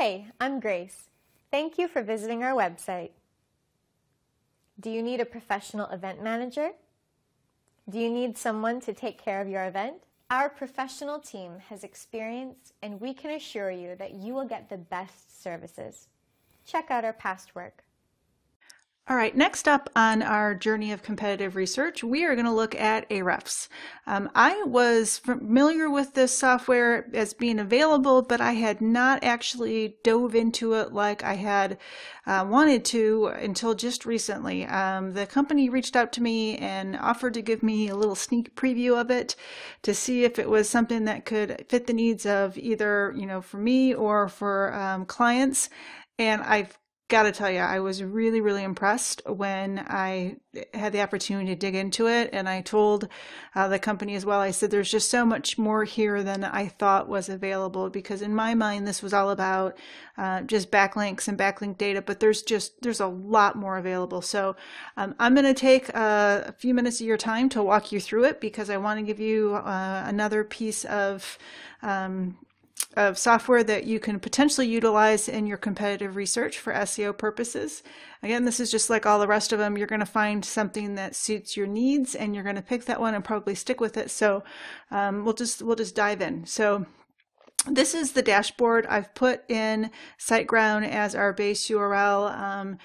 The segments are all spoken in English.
Hey, I'm Grace. Thank you for visiting our website. Do you need a professional event manager? Do you need someone to take care of your event? Our professional team has experience, and we can assure you that you will get the best services. Check out our past work. All right, next up on our journey of competitive research, we are going to look at Ahrefs. I was familiar with this software as being available, but I had not actually dove into it like I had wanted to until just recently. The company reached out to me and offered to give me a little sneak preview of it to see if it was something that could fit the needs of either, for me or for clients. And I've got to tell you, I was really, really impressed when I had the opportunity to dig into it. And I told the company as well, I said, there's just so much more here than I thought was available, because in my mind, this was all about just backlinks and backlink data, but there's a lot more available. So I'm going to take a few minutes of your time to walk you through it, because I want to give you another piece of software that you can potentially utilize in your competitive research for SEO purposes. Again, this is just like all the rest of them. You're going to find something that suits your needs, and you're going to pick that one and probably stick with it. So we'll just dive in. So this is the dashboard. I've put in SiteGround as our base URL.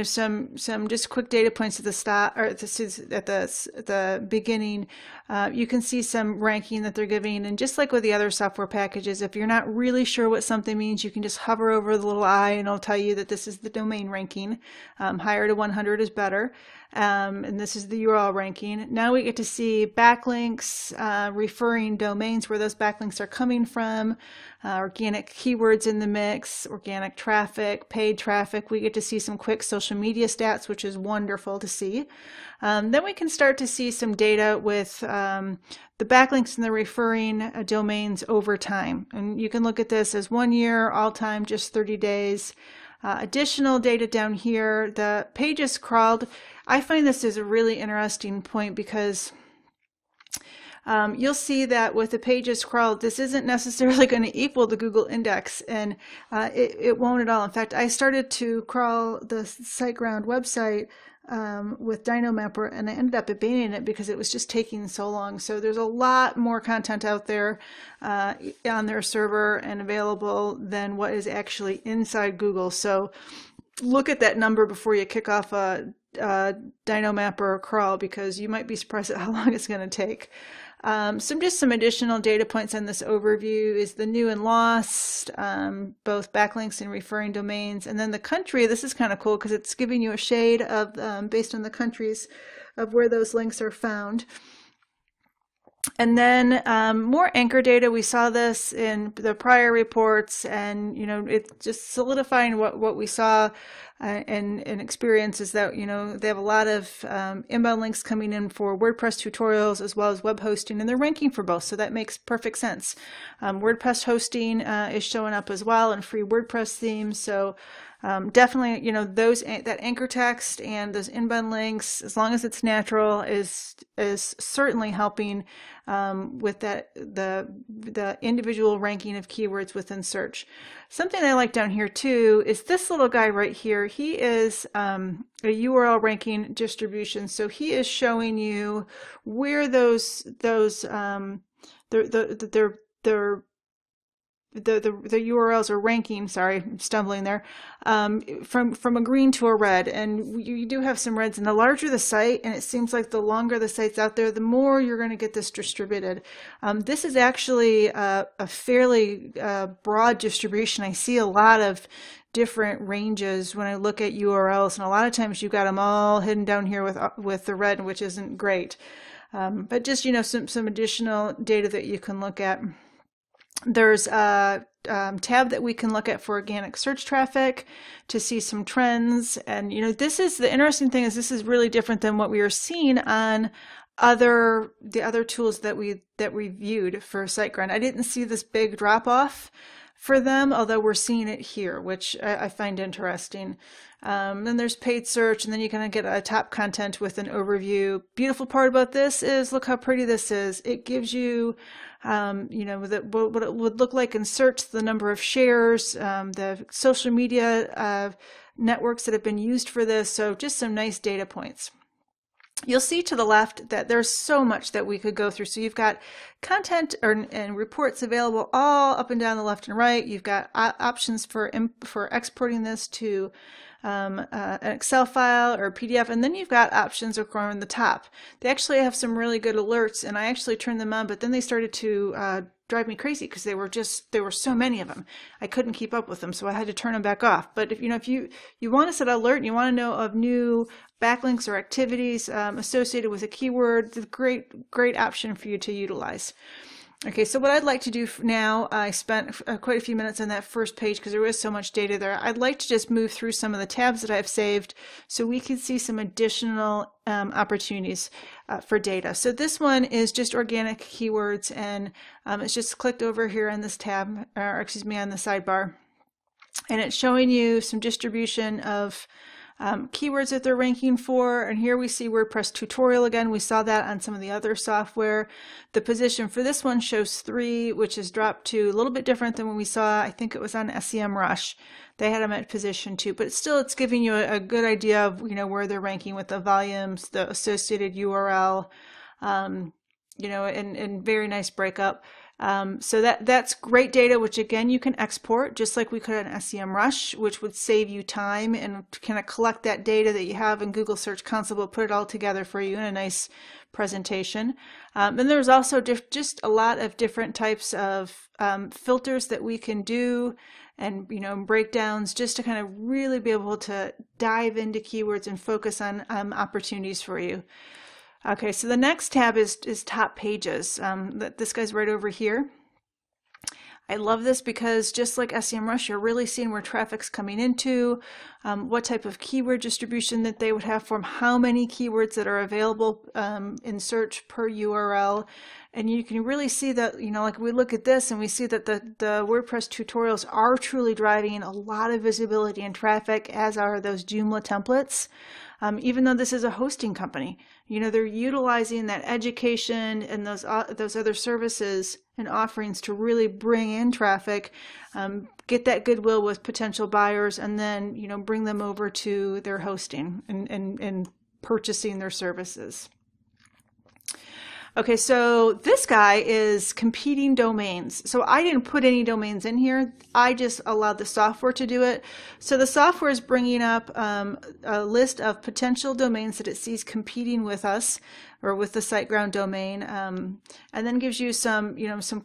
Some just quick data points at the start, or at the beginning. You can see some ranking that they're giving, and just like with the other software packages, if you're not really sure what something means, you can just hover over the little I, and it'll tell you that this is the domain ranking. Higher to 100 is better, and this is the URL ranking. Now we get to see backlinks, referring domains, where those backlinks are coming from, organic keywords in the mix, organic traffic, paid traffic. We get to see some quick social media stats, which is wonderful to see. Then we can start to see some data with the backlinks and the referring domains over time. And you can look at this as 1 year, all time, just 30 days. Additional data down here, the pages crawled. I find this is a really interesting point, because you'll see that with the pages crawled, this isn't necessarily going to equal the Google index, and it won't at all. In fact, I started to crawl the SiteGround website with DynoMapper, and I ended up abandoning it because it was just taking so long. So there's a lot more content out there on their server and available than what is actually inside Google. So look at that number before you kick off a DynoMapper crawl, because you might be surprised at how long it's going to take. Some additional data points on this overview is the new and lost, both backlinks and referring domains, and then the country. This is kind of cool because it's giving you a shade of based on the countries of where those links are found. And then more anchor data. We saw this in the prior reports, and it's just solidifying what we saw and experience is that they have a lot of inbound links coming in for WordPress tutorials as well as web hosting, and they're ranking for both, so that makes perfect sense. WordPress hosting is showing up as well, and free WordPress themes. So definitely, that anchor text and those inbound links, as long as it's natural, is certainly helping with the individual ranking of keywords within search. Something I like down here too is this little guy right here. He is a URL ranking distribution, so he is showing you where the URLs are ranking. Sorry, I'm stumbling there. From a green to a red, and you do have some reds. And the larger the site, and it seems like the longer the site's out there, the more you're going to get this distributed. This is actually a fairly broad distribution. I see a lot of different ranges when I look at URLs, and a lot of times you've got them all hidden down here with the red, which isn't great. But just some additional data that you can look at. There's a tab that we can look at for organic search traffic to see some trends. And this is the interesting thing, is this is really different than what we were seeing on the other tools that we viewed for SiteGround. I didn't see this big drop off for them, although we're seeing it here, which I find interesting. Then there's paid search, and then you kind of get a top content with an overview. Beautiful part about this is, look how pretty this is. It gives you, you know, what it would look like in search, the number of shares, the social media networks that have been used for this. So just some nice data points. You'll see to the left that there's so much that we could go through. So you've got content and reports available all up and down the left and right. You've got options for exporting this to an Excel file or PDF, and then you've got options across the top. They actually have some really good alerts, and I actually turned them on, but then they started to drive me crazy because there were so many of them. I couldn't keep up with them, so I had to turn them back off. But if you want to set an alert and you want to know of new backlinks or activities associated with a keyword, it's a great option for you to utilize. Okay, so what I'd like to do now, I spent quite a few minutes on that first page because there is so much data there. I'd like to just move through some of the tabs that I've saved so we can see some additional opportunities for data. So this one is just organic keywords, and it's just clicked over here on this tab, or excuse me, on the sidebar. And it's showing you some distribution of keywords that they're ranking for. And here we see WordPress tutorial again. We saw that on some of the other software. The position for this one shows 3, which is dropped to a little bit different than when we saw, I think it was on SEMrush. They had them at position 2, but still it's giving you a good idea of, you know, where they're ranking with the volumes, the associated URL, you know, and very nice breakup. So that's great data, which again you can export just like we could on SEMrush, which would save you time and kind of collect that data that you have in Google Search Console. We'll put it all together for you in a nice presentation. And there's also just a lot of different types of filters that we can do, and breakdowns, just to kind of really be able to dive into keywords and focus on opportunities for you. Okay, so the next tab is top pages. This guy's right over here. I love this because just like SEMrush, you're really seeing where traffic's coming into, what type of keyword distribution that they would have for them, how many keywords that are available in search per URL. And you can really see that, like we look at this and we see that the WordPress tutorials are truly driving a lot of visibility and traffic, as are those Joomla templates. Even though this is a hosting company, they're utilizing that education and those other services and offerings to really bring in traffic, get that goodwill with potential buyers, and then bring them over to their hosting and purchasing their services. Okay, so this guy is competing domains. So I didn't put any domains in here. I just allowed the software to do it. So the software is bringing up a list of potential domains that it sees competing with us, or with the SiteGround domain, and then gives you some, some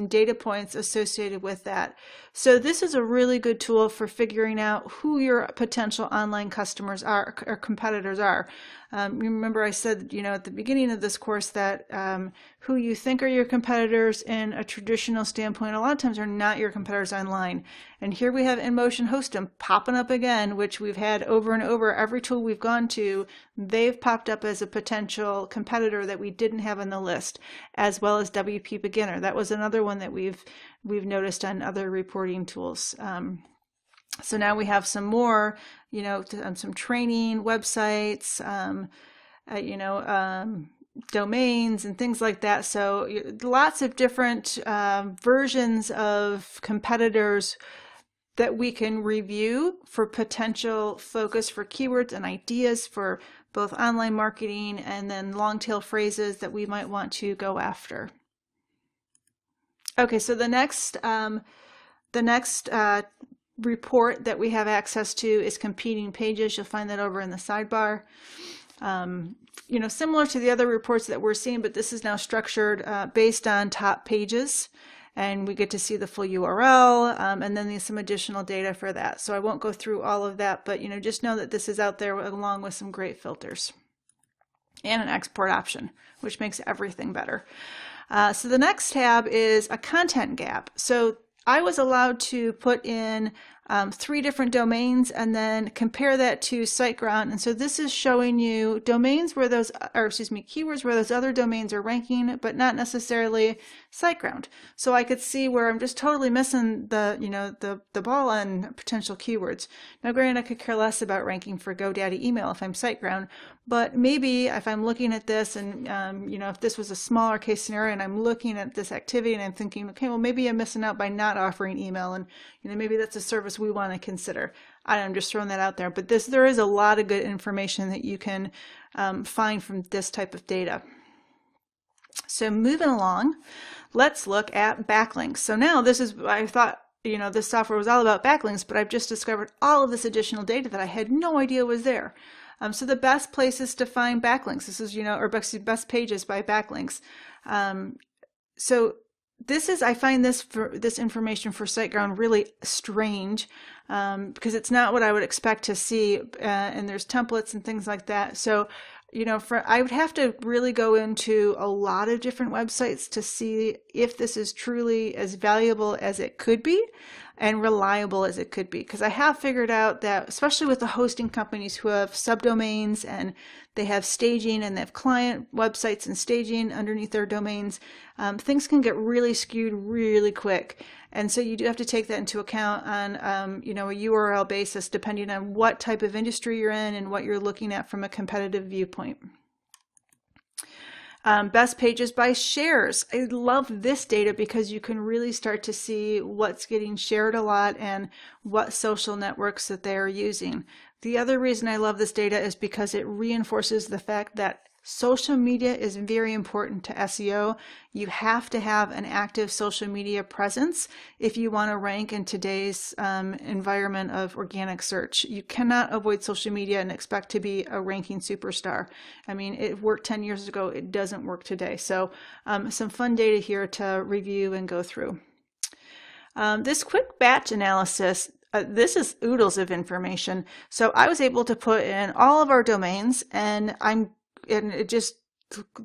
data points associated with that. So this is a really good tool for figuring out who your potential online customers are, or competitors are. Remember I said, at the beginning of this course that who you think are your competitors in a traditional standpoint, a lot of times are not your competitors online. And here we have InMotion Hostum popping up again, which we've had over and over. Every tool we've gone to, they've popped up as a potential competitor that we didn't have on the list, as well as WP Beginner. That was another one that we've noticed on other reporting tools. So now we have some more, some training websites, domains and things like that. So lots of different versions of competitors that we can review for potential focus for keywords and ideas for both online marketing, and then long tail phrases that we might want to go after. Okay, so the next report that we have access to is competing pages. You'll find that over in the sidebar. Similar to the other reports that we're seeing, but this is now structured based on top pages, and we get to see the full URL, and then there's some additional data for that. So I won't go through all of that, but just know that this is out there along with some great filters and an export option, which makes everything better. So the next tab is a content gap. So I was allowed to put in 3 different domains, and then compare that to SiteGround. And so this is showing you domains where those, or excuse me, keywords where those other domains are ranking, but not necessarily SiteGround. So I could see where I'm just totally missing the, the ball on potential keywords. Now, granted, I could care less about ranking for GoDaddy email if I'm SiteGround, but maybe if I'm looking at this and, if this was a smaller case scenario and I'm looking at this activity and I'm thinking, okay, well, maybe I'm missing out by not offering email, and, maybe that's a service we want to consider. I'm just throwing that out there, but there is a lot of good information that you can find from this type of data. So moving along, let's look at backlinks. So now I thought, this software was all about backlinks, but I've just discovered all of this additional data that I had no idea was there. So the best places to find backlinks, this is, or best pages by backlinks. So I find this information for SiteGround really strange, because it's not what I would expect to see, and there's templates and things like that. So, I would have to really go into a lot of different websites to see if this is truly as valuable as it could be and reliable as it could be. Because I have figured out that, especially with the hosting companies who have subdomains and they have staging and they have client websites and staging underneath their domains, things can get really skewed really quick. And so you do have to take that into account on, a URL basis, depending on what type of industry you're in and what you're looking at from a competitive viewpoint. Best pages by shares. I love this data because you can really start to see what's getting shared a lot and what social networks that they are using. The other reason I love this data is because it reinforces the fact that social media is very important to SEO. You have to have an active social media presence if you want to rank in today's environment of organic search. You cannot avoid social media and expect to be a ranking superstar. I mean, it worked 10 years ago. It doesn't work today. So some fun data here to review and go through. This quick batch analysis, this is oodles of information. So I was able to put in all of our domains, and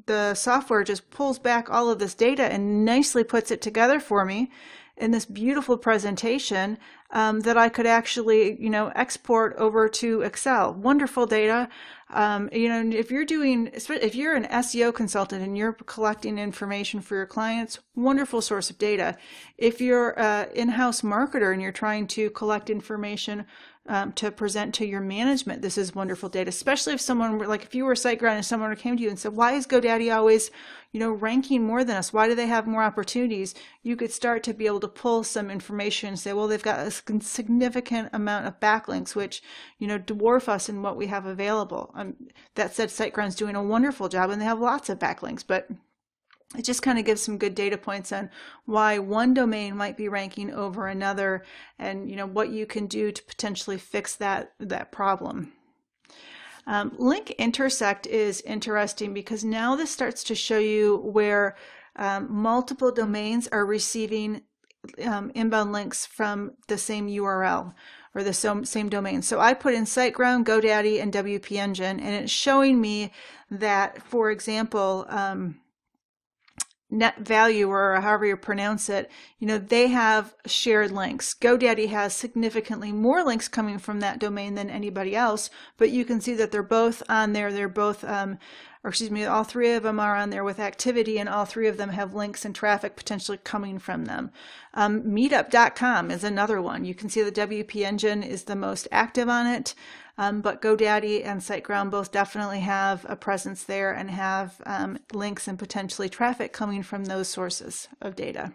the software just pulls back all of this data and nicely puts it together for me in this beautiful presentation that I could actually, export over to Excel. Wonderful data. If you're an SEO consultant and you're collecting information for your clients, wonderful source of data. If you're an in-house marketer and you're trying to collect information to present to your management, this is wonderful data, especially if someone, like if you were SiteGround and someone came to you and said, why is GoDaddy always, ranking more than us? Why do they have more opportunities? You could start to be able to pull some information and say, well, they've got a significant amount of backlinks, which, dwarf us in what we have available. That said, SiteGround's doing a wonderful job and they have lots of backlinks, but it just kind of gives some good data points on why one domain might be ranking over another, and what you can do to potentially fix that problem. Link intersect is interesting because now this starts to show you where multiple domains are receiving inbound links from the same URL or the same domain. So I put in SiteGround, GoDaddy, and WP Engine, and it's showing me that, for example, Net Value, or however you pronounce it, they have shared links. GoDaddy has significantly more links coming from that domain than anybody else, but you can see that they're both on there. They're both, all 3 of them are on there with activity, and all 3 of them have links and traffic potentially coming from them. Meetup.com is another one. You can see the WP Engine is the most active on it. But GoDaddy and SiteGround both definitely have a presence there and have links and potentially traffic coming from those sources of data.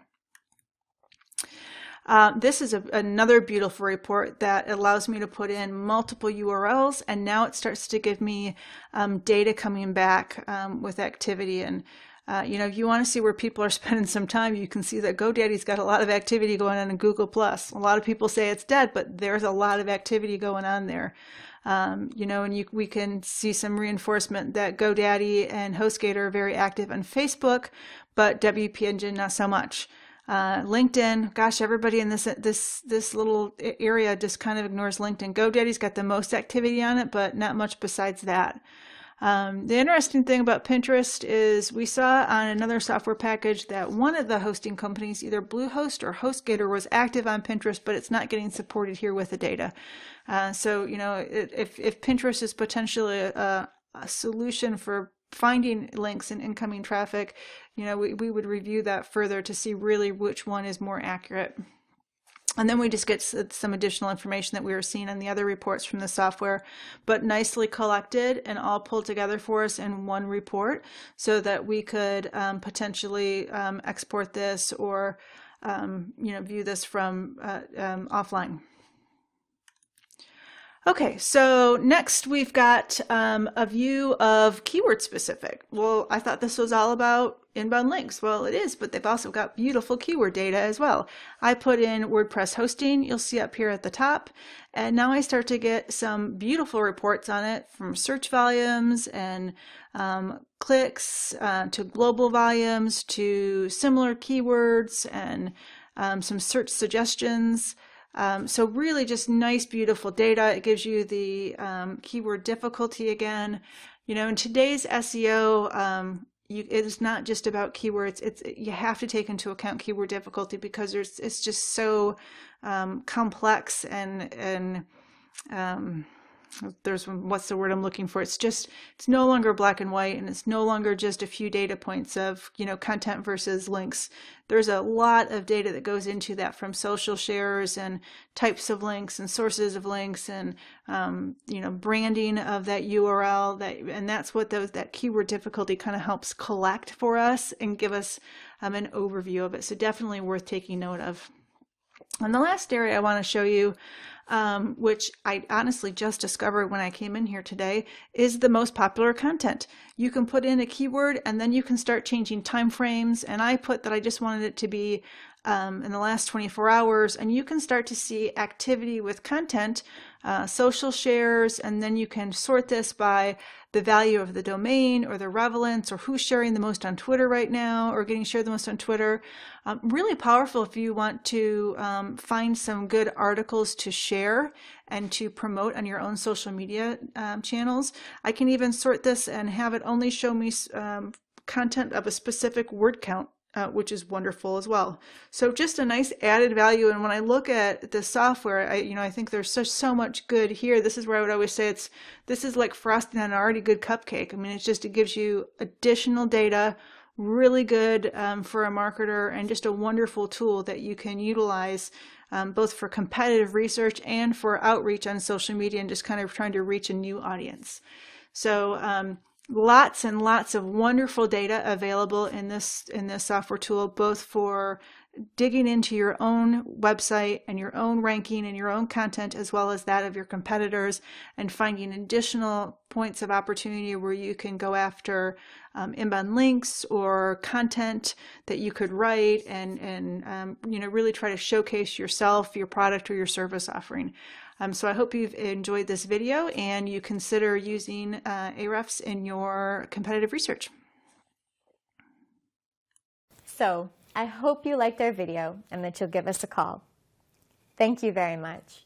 This is another beautiful report that allows me to put in multiple URLs, and now it starts to give me data coming back with activity. And if you want to see where people are spending some time, you can see that GoDaddy's got a lot of activity going on in Google+. A lot of people say it's dead, but there's a lot of activity going on there. We can see some reinforcement that GoDaddy and HostGator are very active on Facebook, but WP Engine not so much. LinkedIn, gosh, everybody in this little area just kind of ignores LinkedIn. GoDaddy's got the most activity on it, but not much besides that. The interesting thing about Pinterest is we saw on another software package that one of the hosting companies, either Bluehost or HostGator, was active on Pinterest, but it's not getting supported here with the data. So, you know, if Pinterest is potentially a solution for finding links and incoming traffic, you know, we would review that further to see really which one is more accurate. And then we just get some additional information that we were seeing on the other reports from the software, but nicely collected and all pulled together for us in one report so that we could potentially export this or you know, view this from offline. Okay, so next we've got a view of keyword specific. Well, I thought this was all about inbound links. Well, it is, but they've also got beautiful keyword data as well. I put in WordPress hosting, you'll see up here at the top, and now I start to get some beautiful reports on it, from search volumes and clicks to global volumes to similar keywords and some search suggestions. So really just nice, beautiful data. It gives you the keyword difficulty again. You know, in today's SEO, it's not just about keywords. You have to take into account keyword difficulty because it's just so complex and there's what's the word I'm looking for? It's no longer black and white, and it's no longer just a few data points of, you know, content versus links. There's a lot of data that goes into that, from social shares and types of links and sources of links and you know, branding of that URL, and that's what that keyword difficulty kind of helps collect for us and give us an overview of it. So definitely worth taking note of. And the last area I want to show you, which I honestly just discovered when I came in here today, is the most popular content. You can put in a keyword and then you can start changing time frames. And I put that I just wanted it to be in the last 24 hours, and you can start to see activity with content, social shares, and then you can sort this by the value of the domain or the relevance or who's sharing the most on Twitter right now or getting shared the most on Twitter. Really powerful if you want to find some good articles to share and to promote on your own social media channels. I can even sort this and have it only show me content of a specific word count, which is wonderful as well. So just a nice added value. And when I look at the software, I think there's so much good here. This is where I would always say this is like frosting on an already good cupcake. I mean, it gives you additional data, really good for a marketer, and just a wonderful tool that you can utilize both for competitive research and for outreach on social media and just kind of trying to reach a new audience. So lots and lots of wonderful data available in this software tool, both for digging into your own website and your own ranking and your own content, as well as that of your competitors, and finding additional points of opportunity where you can go after inbound links or content that you could write and really try to showcase yourself, your product, or your service offering. So I hope you've enjoyed this video and you consider using Ahrefs in your competitive research. So I hope you liked our video and that you'll give us a call. Thank you very much.